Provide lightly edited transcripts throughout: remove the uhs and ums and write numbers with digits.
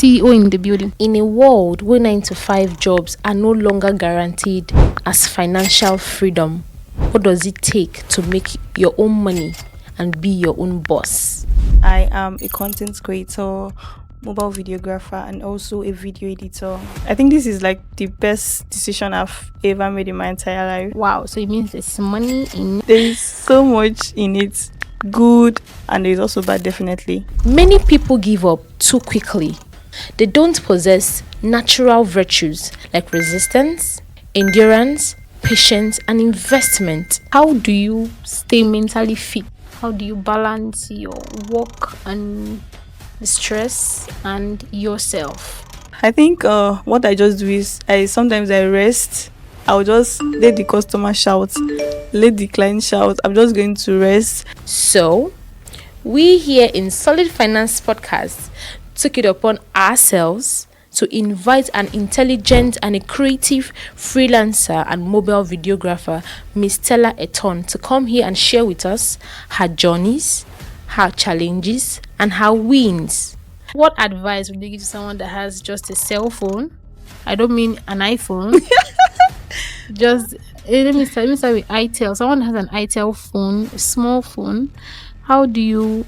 CEO in the building. In a world where 9 to 5 jobs are no longer guaranteed as financial freedom, what does it take to make your own money and be your own boss? I am a content creator, mobile videographer, and also a video editor. I think this is like the best decision I've ever made in my entire life. Wow, so it means there's money in it. There is so much in it, good, and there's also bad, definitely. Many people give up too quickly. They don't possess natural virtues like resistance, endurance, patience, and investment. How do you stay mentally fit? How do you balance your work and the stress and yourself? I think what I just do is sometimes I rest. I'll just let the customer shout, let the client shout. I'm just going to rest. So, we here in Solid Finance Podcast took it upon ourselves to invite an intelligent and a creative freelancer and mobile videographer, Miss Stella Eton, to come here and share with us her journeys, her challenges, and her wins. What advice would you give to someone that has just a cell phone? I don't mean an iPhone. Let me start with iTel. Someone has an iTel phone, a small phone. How do you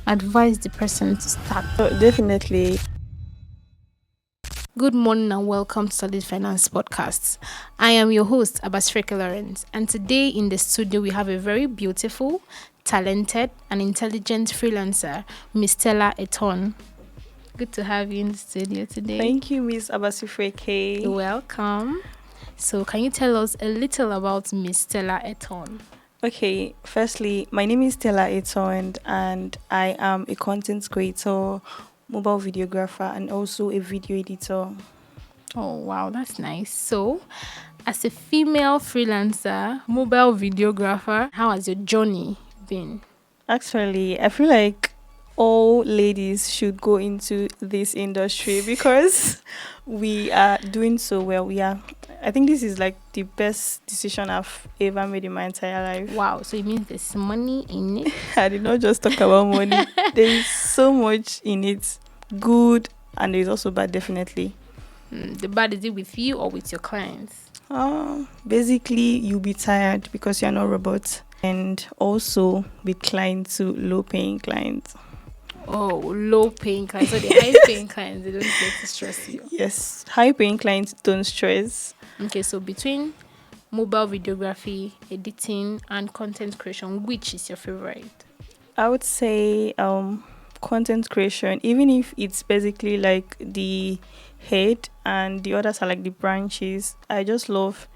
advise the person to start? Definitely. Good morning and welcome to Solid Finance Podcasts. I am your host, Abasreke Lawrence, and today in the studio we have a very beautiful, talented, and intelligent freelancer, Miss Stella Eton. Good to have you in the studio today. Thank you, Miss Abasreke. You're welcome. So, can you tell us a little about Miss Stella Eton? Okay, firstly, my name is Stella Eton and I am a content creator, mobile videographer, and also a video editor. Oh, wow, that's nice. So, as a female freelancer, mobile videographer, how has your journey been? Actually, I feel like all ladies should go into this industry because we are doing so well. I think this is like the best decision I've ever made in my entire life. Wow, so it means there's money in it. I did not just talk about money. There is so much in it, good, and there's also bad, definitely. The bad, is it with you or with your clients? Basically, you'll be tired because you're not a robot, and also with clients too, low-paying clients. Oh, low-paying clients. So the high-paying clients, they don't get to stress you. Yes, high-paying clients don't stress. Okay, so between mobile videography, editing, and content creation, which is your favorite? I would say content creation, even if it's basically like the head and the others are like the branches. I just love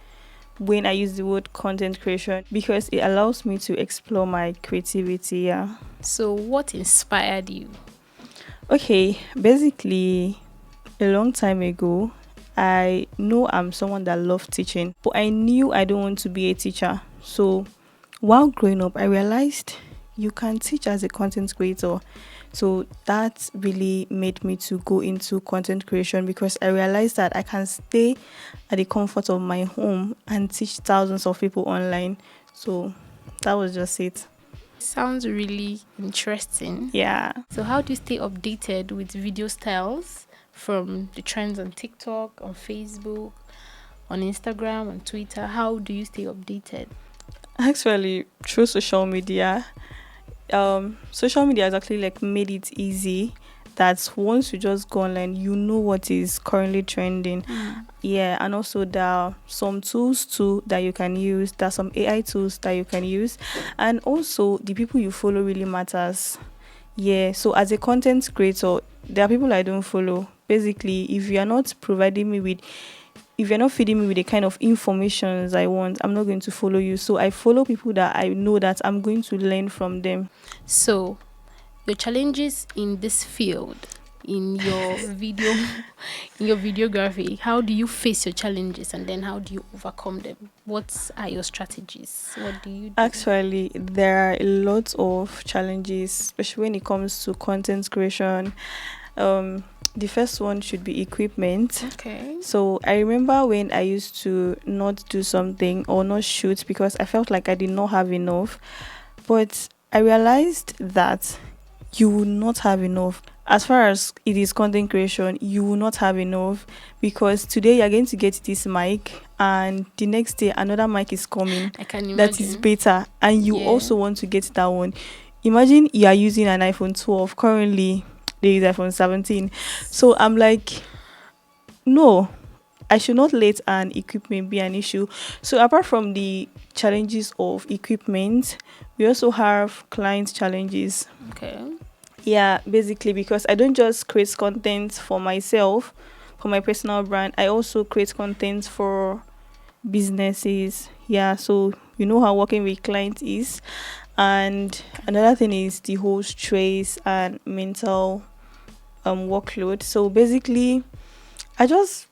when I use the word content creation because it allows me to explore my creativity. Yeah. So what inspired you? Okay, basically a long time ago, I know I'm someone that loves teaching, but I knew I don't want to be a teacher. So while growing up, I realized you can teach as a content creator. So that really made me to go into content creation because I realized that I can stay at the comfort of my home and teach thousands of people online. So that was just it. Sounds really interesting. Yeah. So how do you stay updated with video styles from the trends on TikTok, on Facebook, on Instagram, on Twitter? How do you stay updated? Actually, through social media. Social media has actually like made it easy that once you just go online, you know what is currently trending. Yeah, and also there are some tools too that you can use. There are some AI tools that you can use, and also the people you follow really matters. Yeah, so as a content creator, there are people I don't follow. Basically, if you're not feeding me with the kind of information I want, I'm not going to follow you. So I follow people that I know that I'm going to learn from them. So your challenges in this field, in your videography, how do you face your challenges and then how do you overcome them? What are your strategies? What do you do? Actually, there are a lot of challenges, especially when it comes to content creation. The first one should be equipment. Okay. So I remember when I used to not do something or not shoot because I felt like I did not have enough. But I realized that you will not have enough as far as it is content creation, you will not have enough, because today you're going to get this mic and the next day another mic is coming I can that is imagine. better, and you Yeah. also want to get that one. Imagine you are using an iPhone 12. Currently they use iPhone 17. So I'm like, no, I should not let an equipment be an issue. So apart from the challenges of equipment, we also have client challenges. Okay. Yeah, basically, because I don't just create content for myself, for my personal brand. I also create content for businesses. Yeah, so you know how working with clients is. And another thing is the whole stress and mental workload. So basically, I just,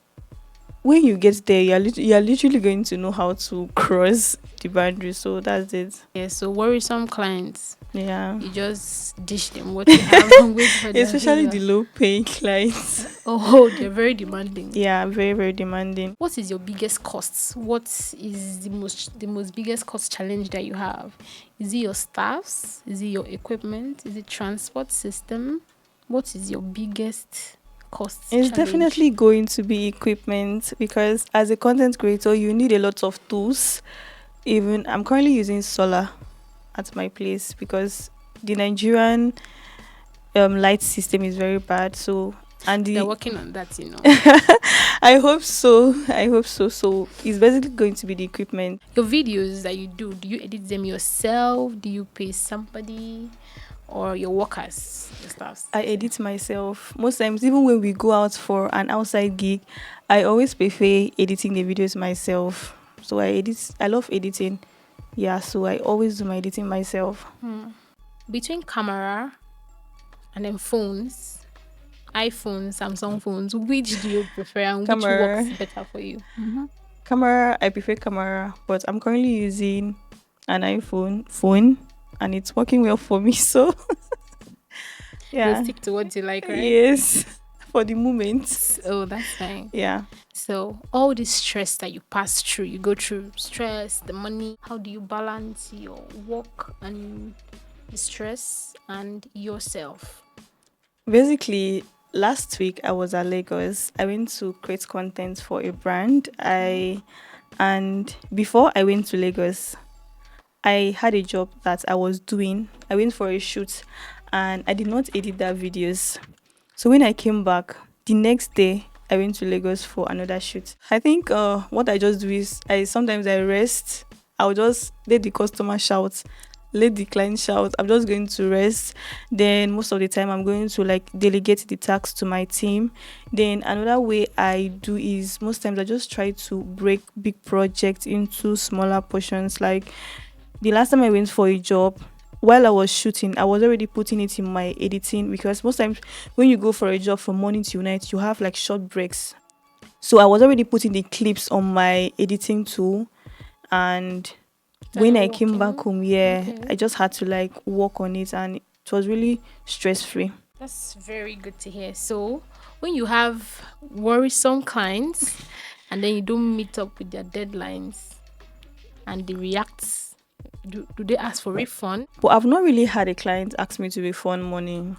when you get there, you're literally going to know how to cross the boundary. So that's it. Yeah, so worrisome clients. Yeah. You just dish them what you have and wait for their Especially the feedback. low paying clients. Oh, they're very demanding. Yeah, very, very demanding. What is your biggest costs? What is the most biggest cost challenge that you have? Is it your staffs? Is it your equipment? Is it transport system? What is your biggest cost It's challenge? definitely going to be equipment, because as a content creator, you need a lot of tools. Even I'm currently using solar at my place because the Nigerian light system is very bad. So, and They're the working on that, you know. I hope so. I hope so. So it's basically going to be the equipment. Your videos that you do you edit them yourself? Do you pay somebody or your workers, your staffs? I edit myself. Most times, even when we go out for an outside gig, I always prefer editing the videos myself. So I edit. I love editing. Yeah, so I always do my editing myself. Between camera and then phones, iPhones, Samsung phones, which do you prefer and Camera. which works better for you? Camera, I prefer camera, but I'm currently using an iPhone phone and it's working well for me. So You yeah. stick to what you like, right? Yes. For the moment. Oh, that's fine. Yeah. So all this stress that you pass through, you go through stress, the money. How do you balance your work and the stress and yourself? Basically, last week I was at Lagos. I went to create content for a brand. And before I went to Lagos, I had a job that I was doing. I went for a shoot and I did not edit that videos. So when I came back, the next day I went to Lagos for another shoot. I think what I just do is I rest. I'll just let the customer shout, let the client shout. I'm just going to rest. Then most of the time I'm going to like delegate the tasks to my team. Then another way I do is most times I just try to break big projects into smaller portions. Like the last time I went for a job, while I was shooting, I was already putting it in my editing, because most times when you go for a job from morning till night, you have like short breaks. So I was already putting the clips on my editing tool, and Then when you're I came back working. home, yeah, Okay. I just had to like work on it, and it was really stress free. That's very good to hear. So when you have worrisome clients and then you don't meet up with their deadlines and they react, do they ask for refund? But I've not really had a client ask me to refund money.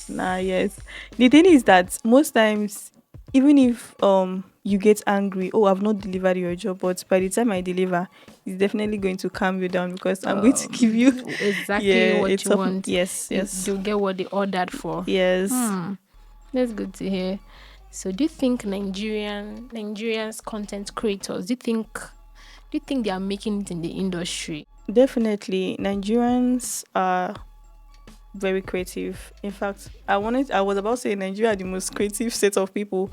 Nah, yes. The thing is that most times, even if you get angry, oh, I've not delivered your job, but by the time I deliver, it's definitely going to calm you down, because I'm going to give you Exactly what it's you up. want. Yes, yes, They'll get what they ordered for. yes. That's good to hear. So do you think Nigerians content creators, do you think they are making it in the industry? Definitely, Nigerians are very creative. In fact, I was about to say Nigeria are the most creative set of people.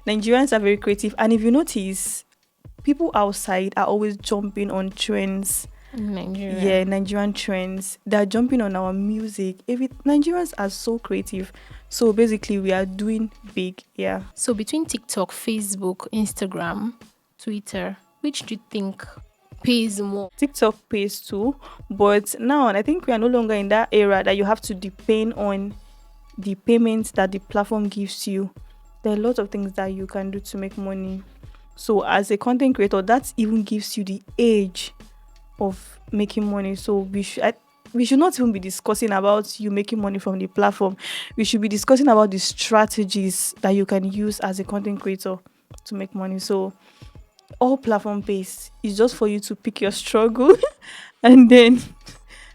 Nigerians are very creative, and if you notice, people outside are always jumping on trends. In Nigeria. Yeah, Nigerian trends. They're jumping on our music. Nigerians are so creative. So basically, we are doing big. Yeah. So between TikTok, Facebook, Instagram, Twitter, which do you think pays more? TikTok pays too, but now I think we are no longer in that era that you have to depend on the payments that the platform gives you. There are a lot of things that you can do to make money. So as a content creator, that even gives you the edge of making money. So we should not even be discussing about you making money from the platform. We should be discussing about the strategies that you can use as a content creator to make money. So all platform based is just for you to pick your struggle and then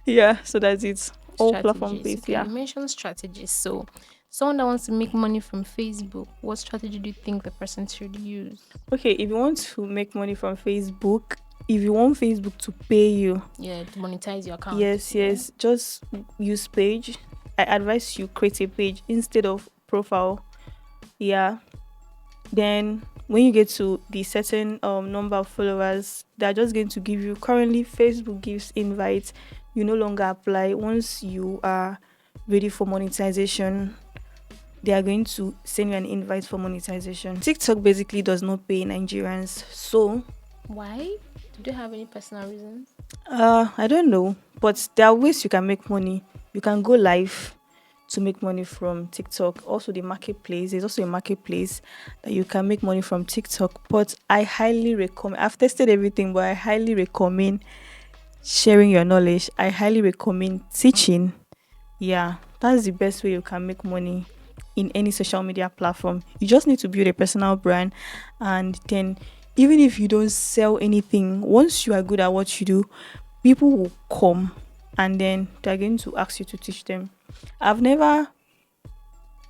yeah, so that's it. All platform Strategies. based, Okay, yeah. you mentioned strategies. So, someone that wants to make money from Facebook, what strategy do you think the person should use? Okay, if you want to make money from Facebook, if you want Facebook to pay you, Yeah, to monetize your account. yes, Yeah. yes, just use page. I advise you create a page instead of profile. Yeah. Then when you get to the certain number of followers, they're just going to give you, currently Facebook gives invites. You no longer apply. Once you are ready for monetization, they are going to send you an invite for monetization. TikTok basically does not pay Nigerians. So Why? Do they have any personal reasons? I don't know, but there are ways you can make money. You can go live to make money from TikTok. Also, the marketplace. There's also a marketplace that you can make money from TikTok. But I highly recommend. I've tested everything, but I highly recommend sharing your knowledge. I highly recommend teaching. Yeah, that's the best way you can make money in any social media platform. You just need to build a personal brand, and then even if you don't sell anything, once you are good at what you do, people will come and then they're going to ask you to teach them. I've never,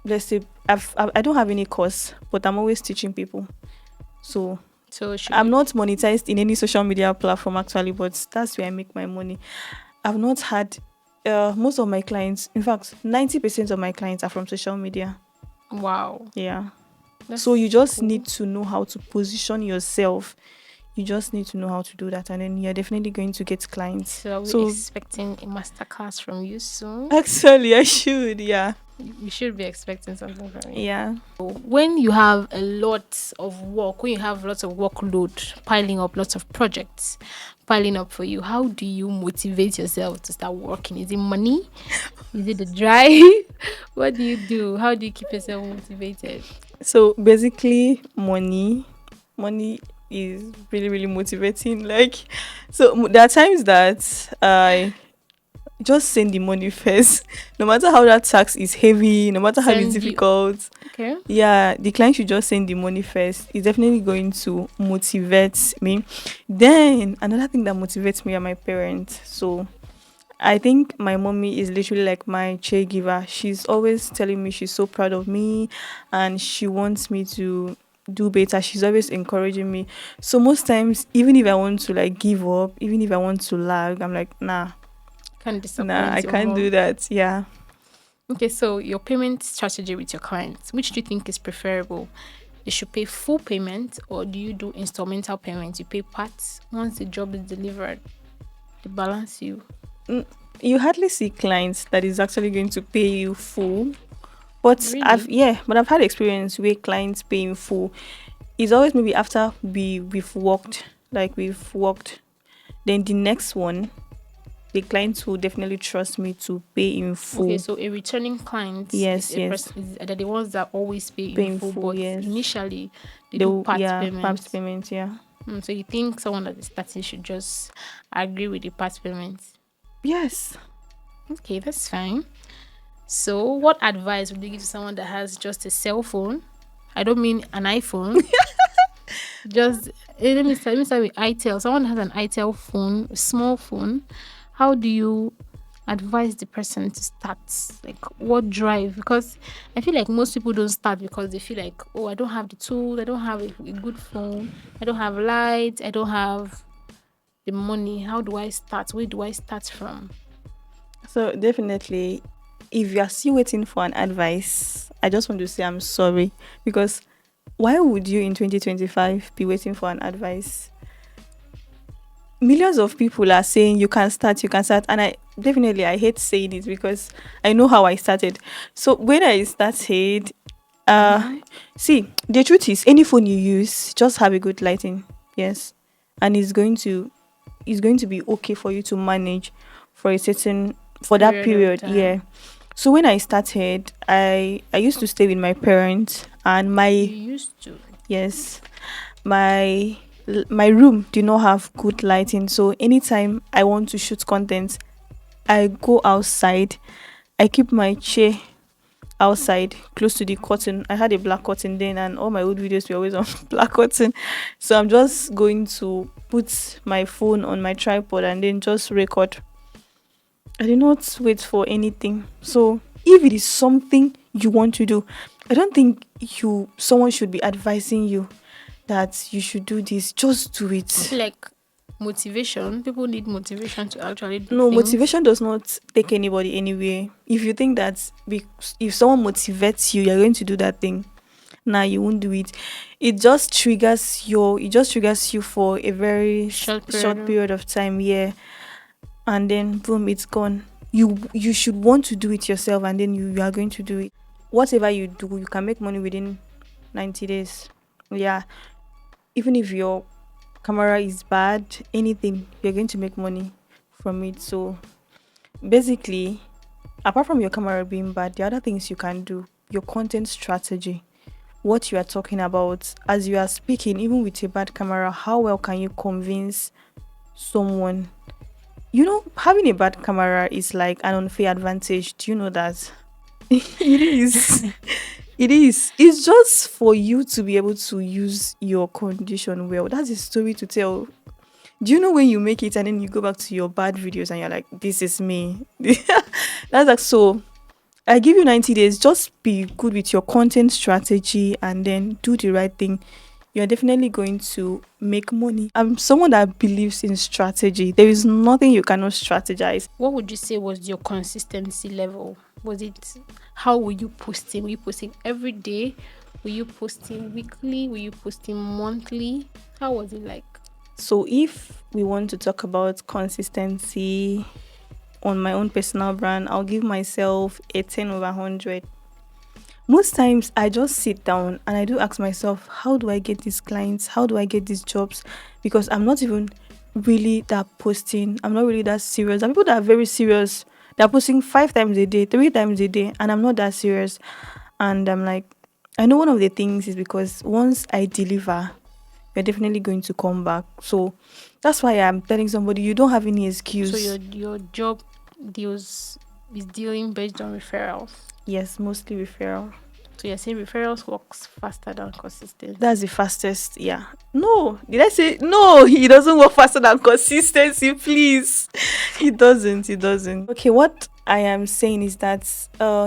let's say, I don't have any course, but I'm always teaching people. So So, should I'm we, not monetized in any social media platform actually, but that's where I make my money. I've not had most of my clients, in fact, 90% of my clients are from social media. wow. Yeah. That's So you just cool. need to know how to position yourself. You just need to know how to do that, and then you're definitely going to get clients. So, are we So expecting a masterclass from you soon? actually, I should, yeah, We should be expecting something from you. yeah. When you have a lot of work, when you have lots of workload piling up, lots of projects piling up for you, how do you motivate yourself to start working? Is it money? Is it the drive? What do you do? How do you keep yourself motivated? So basically, money is really, really motivating. Like, so there are times that I just send the money first, no matter how that tax is heavy, no matter how it's Send you. difficult. Okay. Yeah, the client should just send the money first. It's definitely going to motivate me. Then another thing that motivates me are my parents. So I think my mommy is literally like my caregiver. She's always telling me she's so proud of me and she wants me to do better. She's always encouraging me. So most times, even if I want to like give up, even if I want to lag, I'm like, Can't nah, I disappoint your can't do mom. that. Yeah. Okay, so your payment strategy with your clients, which do you think is preferable? They should pay full payment, or do you do installmental payments? You pay parts once the job is delivered. They balance you. Mm, you hardly see clients that is actually going to pay you full. But Really? I've had experience where clients pay in full. It's always maybe after we've worked, then the next one, the clients will definitely trust me to pay in Okay, full. so a returning client is Yes, a yes. person is are the ones that always pay Pay in in full, full, but yes. initially they They do will, part yeah, part payments. payment, yeah. So you think someone that is starting should just agree with the part payments? Yes. Okay, that's fine. So what advice would you give to someone that has just a cell phone? I don't mean an iPhone. Just let me start with iTel. Someone that has an iTel phone, a small phone. How do you advise the person to start? Like what drive? Because I feel like most people don't start because they feel like, oh, I don't have the tool, I don't have a good phone, I don't have light, I don't have the money. How do I start? Where do I start from? So definitely, if you are still waiting for an advice, I just want to say I'm sorry, because why would you in 2025 be waiting for an advice? Millions of people are saying you can start, and I hate saying it because I know how I started. So when I started, uh see, the truth is any phone you use, just have a good lighting. Yes. And it's going to be okay for you to manage for a certain, for that Period of period. Yeah. time. So when I started, I used to stay with my parents, and You my, used to. yes, my my room did not have good lighting. So anytime I want to shoot content, I go outside. I keep my chair outside close to the curtain. I had a black curtain then, and all my old videos were always on black curtain. So I'm just going to put my phone on my tripod and then just record. I do not wait for anything. So if it is something you want to do, I don't think someone should be advising you that you should do this. Just do I it. feel like motivation. People need motivation to actually do No, things. motivation does not take anybody anywhere. If you think that if someone motivates you, you're going to do that thing, nah, you won't do it. It just triggers you for a very Short short period. period of time, yeah, and then boom, it's gone. You should want to do it yourself, and then you are going to do it. Whatever you do, you can make money within 90 days. Yeah, even if your camera is bad, anything, you're going to make money from it. So basically, apart from your camera being bad, the other things you can do, your content strategy, what you are talking about as you are speaking, even with a bad camera, how well can you convince someone? You know, having a bad camera is like an unfair advantage. Do you know that? It is. It is. It's just for you to be able to use your condition well. That's a story to tell. Do you know when you make it and then you go back to your bad videos and you're like, this is me? That's like, so I give you 90 days. Just be good with your content strategy and then do the right thing. You're definitely going to make money. I'm someone that believes in strategy. There is nothing you cannot strategize. What would you say was your consistency level? Was it, how were you posting? Were you posting every day? Were you posting weekly? Were you posting monthly? How was it like? So if we want to talk about consistency on my own personal brand, I'll give myself a 10 over 100. Most times I just sit down and I do ask myself, how do I get these clients? How do I get these jobs? Because I'm not even really that posting. I'm not really that serious. There are people that are very serious. They're posting 5 times a day, 3 times a day, and I'm not that serious. And I'm like, I know one of the things is because once I deliver, you're definitely going to come back. So that's why I'm telling somebody you don't have any excuse. So your job deals is dealing based on referrals. Yes, mostly referral. So you're saying referrals works faster than consistency. That's the fastest. Yeah. No, did I say no? It doesn't work faster than consistency, please. It doesn't. It doesn't. Okay, what I am saying is that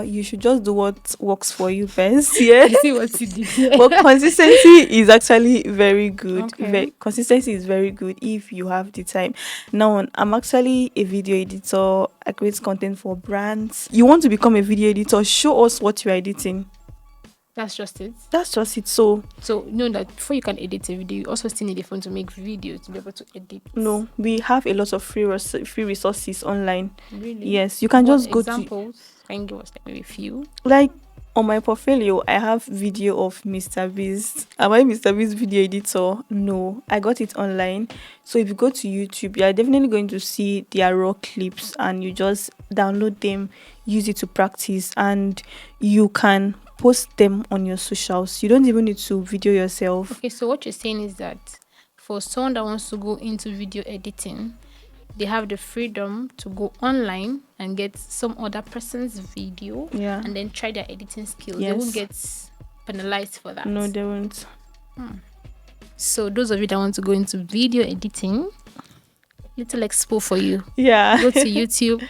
you should just do what works for you best. Yeah. You see what you did. But consistency is actually very good. Okay. Consistency is very good if you have the time. Now, I'm actually a video editor. I create content for brands. You want to become a video editor? Show us what you are editing. That's just it. That's just it. So know that before you can edit a video, you also still need a phone to make videos to be able to edit. no, we have a lot of free resources online. Really? Yes, you can just go to, examples. Can you give us like maybe a few? like, on my portfolio, I have video of Mr. Beast. Am I Mr. Beast video editor? No, I got it online. So if you go to YouTube, you are definitely going to see their raw clips and you just download them, use it to practice, and you can post them on your socials. You don't even need to video yourself. Okay, so what you're saying is that for someone that wants to go into video editing, they have the freedom to go online and get some other person's video, Yeah. and then try their editing skills. They Yes. won't get penalized for that. No, they won't. So those of you that want to go into video editing, little expo for you. Yeah. Go to YouTube.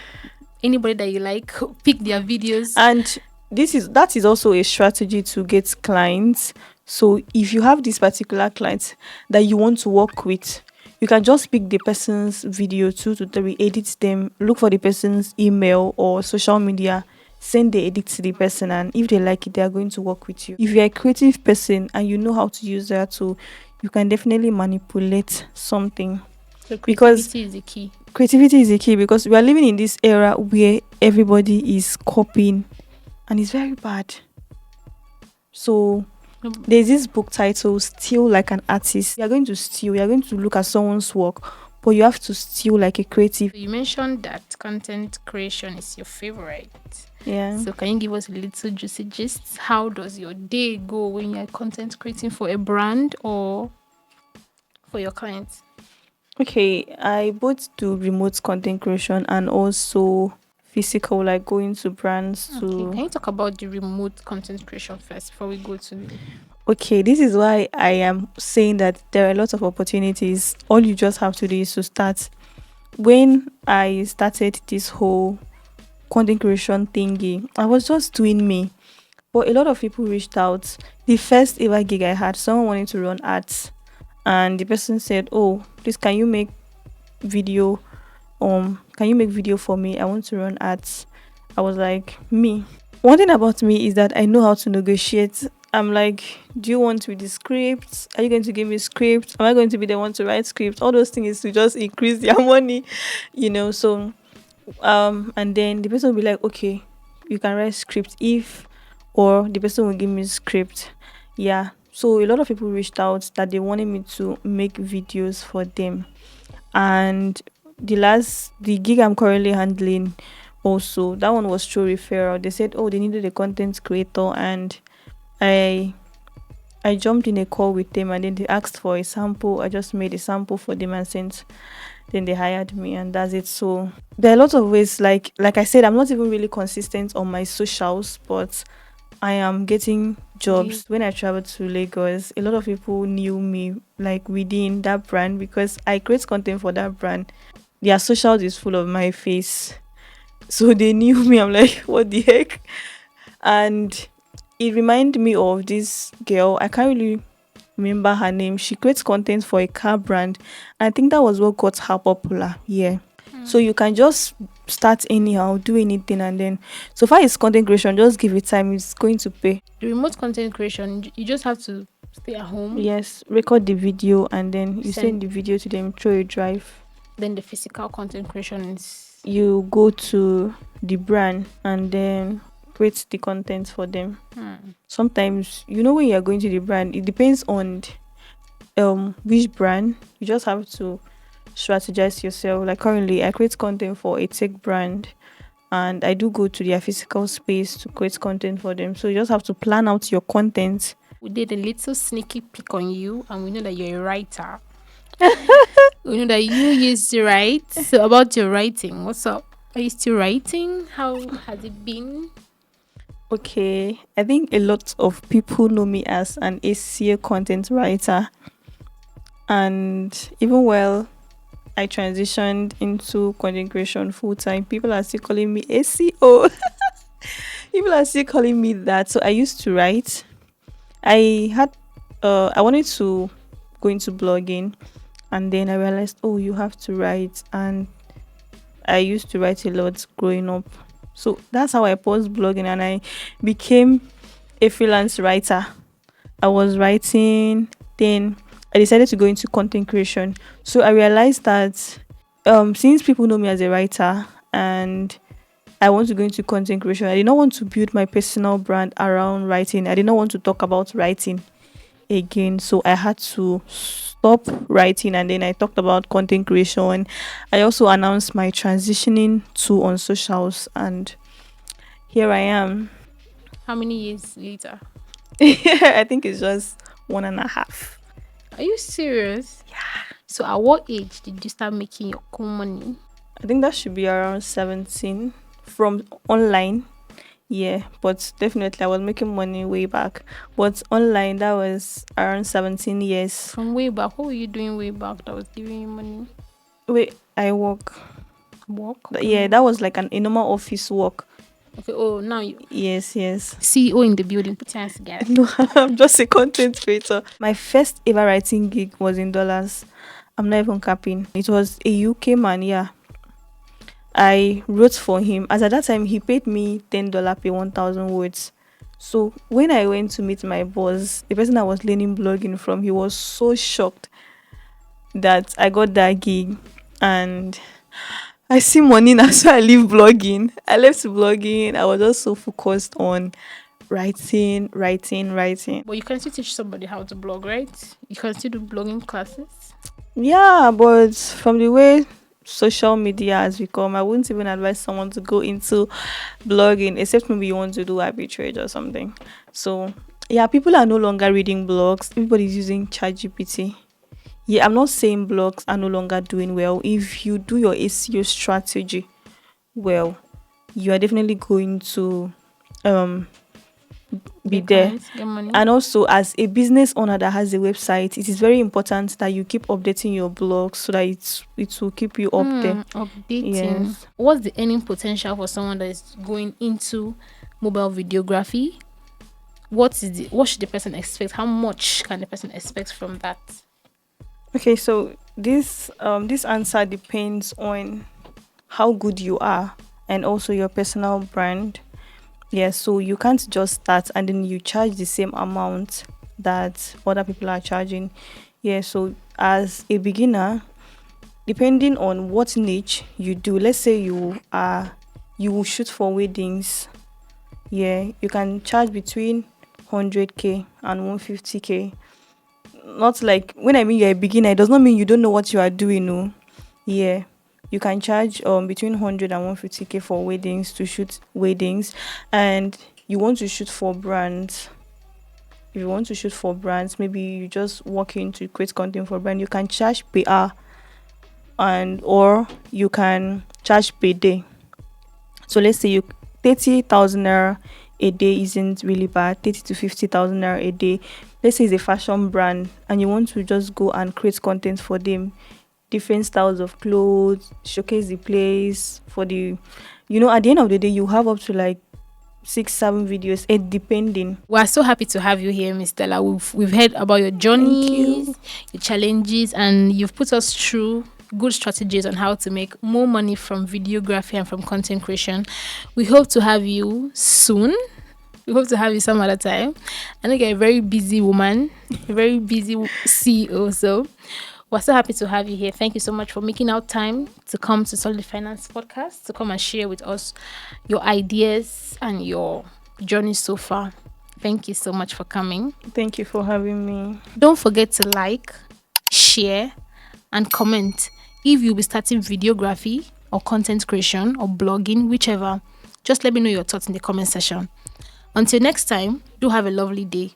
Anybody that you like, pick their videos. And that is also a strategy to get clients. So if you have this particular client that you want to work with, you can just pick the person's video 2 to 3, edit them, look for the person's email or social media, send the edit to the person, and if they like it, they are going to work with you. If you're a creative person and you know how to use that tool, you can definitely manipulate something. So Because creativity is the key. creativity is the key, because we are living in this era where everybody is copying and it's very bad. So there's this book titled Steal Like an Artist. You're going to steal, you're going to look at someone's work, but you have to steal like a creative. You mentioned that content creation is your favorite. Yeah. So can you give us a little juicy gist? How does your day go when you're content creating for a brand or for your clients? Okay, I both do remote content creation and also physical, like going to brands Okay, to. can you talk about the remote content creation first before we go to the Okay, this is why I am saying that there are a lot of opportunities. All you just have to do is to start. When I started this whole content creation thingy, I was just doing me. But a lot of people reached out. The first ever gig I had, someone wanted to run ads, and the person said, "Oh, please, video? Can you make video for me? I want to run ads." I was like, me. One thing about me is that I know how to negotiate. I'm like, do you want with the script? Are you going to give me script? Am I going to be the one to write script? All those things is to just increase their money, So and then the person will be like, okay, you can write script if, or the person will give me script. Yeah. So a lot of people reached out that they wanted me to make videos for them. And the gig I'm currently handling, also that one was through referral. They said, oh, they needed a content creator, and I I jumped in a call with them, and then they asked for a sample. I just made a sample for them and sent. Then they hired me, and that's it. So there are lots of ways. Like I said, I'm not even really consistent on my socials, but I am getting gig? jobs. When I traveled to Lagos, a lot of people knew me like within that brand because I create content for that brand. Their socials is full of my face. So they knew me. I'm like, what the heck? And it reminded me of this girl. I can't really remember her name. She creates content for a car brand. I think that was what got her popular. Yeah. So you can just start anyhow, do anything, and then so far it's content creation, just give it time, it's going to pay. The remote content creation, you just have to stay at home, Yes, record the video and then you send. send the video to them through a drive. Then the physical content creation is You go to the brand and then create the content for them. Sometimes when you're going to the brand, it depends on which brand. You just have to strategize yourself. Like currently I create content for a tech brand and I do go to their physical space to create content for them. So you just have to plan out your content. we did a little sneaky peek on you, and we know that you're a writer. We know that you used to write. So about your writing, what's up? Are you still writing? How has it been? Okay, I think a lot of people know me as an ACA content writer, and even while I transitioned into content creation full time, people are still calling me ACO. People are still calling me that. So I used to write. I wanted to go into blogging, and then I realized, oh, you have to write, and I used to write a lot growing up. So that's how I paused blogging and I became a freelance writer. I was writing, then I decided to go into content creation. So I realized that since people know me as a writer and I want to go into content creation, I did not want to build my personal brand around writing. I did not want to talk about writing again. So I had to stop writing and then I talked about content creation. I also announced my transitioning to on socials and here I am. How many years later? I think it's just 1.5. Are you serious? Yeah. So at what age did you start making your cool money? I think that should be around 17 from online. Yeah, but definitely I was making money way back. But online, that was around 17 years. From way back, what were you doing way back that was giving you money? Wait, I work. Work? Yeah, that was like a normal office work. Okay. Oh, now you Yes. CEO in the building. Put your hands together. No, I'm just a content creator. My first ever writing gig was in dollars. I'm not even capping. It was a UK man, yeah. I wrote for him. As at that time, he paid me $10 per 1,000 words. So when I went to meet my boss, the person I was learning blogging from, he was so shocked that I got that gig. And I see money now, so I leave blogging. I left blogging. I was just so focused on writing. But you can still teach somebody how to blog, right? You can still do blogging classes. Yeah, but from the way social media has become, I wouldn't even advise someone to go into blogging, except maybe you want to do arbitrage or something. So, yeah, people are no longer reading blogs. Everybody's using ChatGPT. Yeah, I'm not saying blogs are no longer doing well. If you do your SEO strategy well, you are definitely going to um be Get there. clients, get money. And also, as a business owner that has a website, it is very important that you keep updating your blog so that it will keep you up there. Updating. Yes. What's the earning potential for someone that is going into mobile videography? What should the person expect? How much can the person expect from that? Okay, so this answer depends on how good you are and also your personal brand. Yeah, so you can't just start and then you charge the same amount that other people are charging. Yeah, so as a beginner, depending on what niche you do, let's say you will shoot for weddings. Yeah, you can charge between 100k and 150k. Not like, when I mean you're a beginner, it does not mean you don't know what you are doing. No. Yeah, you can charge between 100 and 150k for weddings, to shoot weddings. And you want to shoot for brands. If you want to shoot for brands, maybe you just walk in to create content for brand, you can charge per hour, and or you can charge per day. So let's say you 30,000 naira a day isn't really bad. 30 to 50,000 naira a day. Let's say it's a fashion brand and you want to just go and create content for them, different styles of clothes, showcase the place for the, at the end of the day, you have up to like 6, 7 videos, depending. We're so happy to have you here, Miss Stella. We've heard about your Thank journeys, you. your challenges, and you've put us through good strategies on how to make more money from videography and from content creation. We hope to have you soon. We hope to have you some other time. I know you're a very busy woman, a very busy CEO. So we're so happy to have you here. Thank you so much for making out time to come to Solid Finance Podcast, to come and share with us your ideas and your journey so far. Thank you so much for coming. Thank you for having me. Don't forget to like, share, and comment if you'll be starting videography or content creation or blogging, whichever. Just let me know your thoughts in the comment section. Until next time, do have a lovely day.